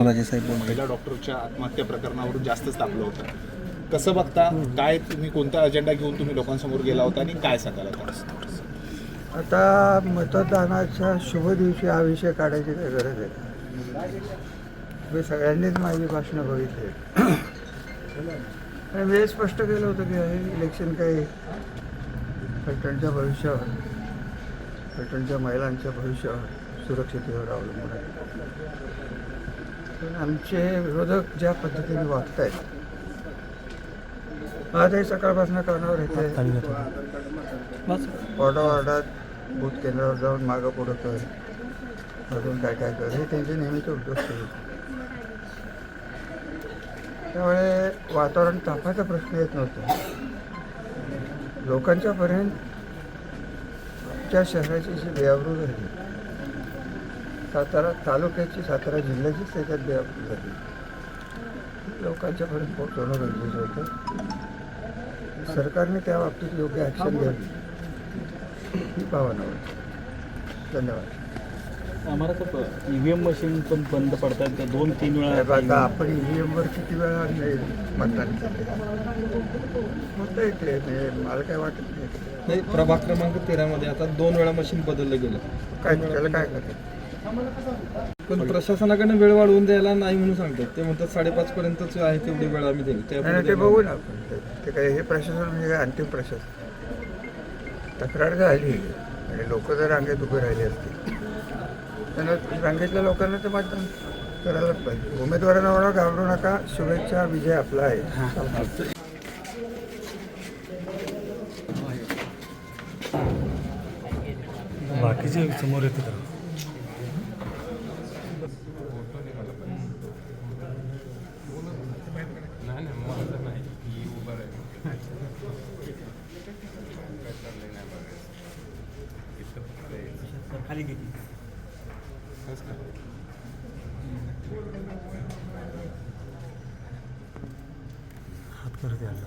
राजेसाहेब बोलतो. महिला डॉक्टरच्या आत्महत्या प्रकरणावरून जास्तच तापलं होतं. कसं बघता, काय तुम्ही कोणता अजेंडा घेऊन तुम्ही लोकांसमोर गेला होता आणि काय सांगाल आता? आता मतदानाच्या शुभ दिवशी हा विषय काढायची काही गरज आहे का? मी सगळ्यांनीच माझी भाषणं बघितली आणि मी हे स्पष्ट केलं होतं की हे इलेक्शन काही फलटणच्या भविष्यावर, फलटणच्या महिलांच्या भविष्यावर, सुरक्षितेवर अवलंबून आहे. पण आमचे विरोधक ज्या पद्धतीने वागत आहेत, आजही सकाळपासून कानावर येते, वॉर्डात बूथ केंद्रावर जाऊन मागं पुढं कर, अजून काय काय कर, हे त्यांचे नेहमीचे उद्योग सुरू. त्यामुळे वातावरण तापाचा प्रश्न येत नव्हता. लोकांच्यापर्यंत आमच्या शहराची जी बेआबरू झाली, सातारा तालुक्याची, सातारा जिल्ह्याचीच त्याच्यात बेआबरू झाली, लोकांच्यापर्यंत पोहोचवणं गरजेचं होतं. सरकारने त्या बाबतीत योग्य ॲक्शन घ्यावी ही भावना होती. धन्यवाद. आम्हाला तर EVM मशीन पण बंद पडतात त्या 2-3 वेळा. आता आपण EVMवर किती वेळा मतदान केले होतं येते, मला काय वाटत नाही. प्रभाग क्रमांक 13 मध्ये आता 2 वेळा मशीन बदललं गेलं. काय त्याला काय करतात. पण प्रशासनाकडे वेळ वाढवून द्यायला नाही म्हणून सांगतात. ते म्हणतात 5:30 पर्यंतच आहे तेवढी वेळ आम्ही देऊ. नाही ते बघू ना आपण. ते काय हे प्रशासन म्हणजे काय अंतिम प्रशासन. तक्रार झाली आणि लोक जर रांगेत उभे राहिले असतील, त्यांना रांगेतल्या लोकांना तर मतदान करायलाच पाहिजे. उमेदवारांना म्हणा घाबरू नका, शुभेच्छा, विजय आपला आहे. बाकीचे समोर येते तर खाली गेली हात करते आलं.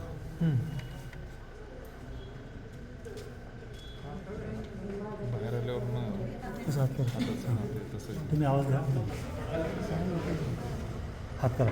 बाहेर आल्यावर कसं हात करत तुम्ही आवाज द्या. हात करा.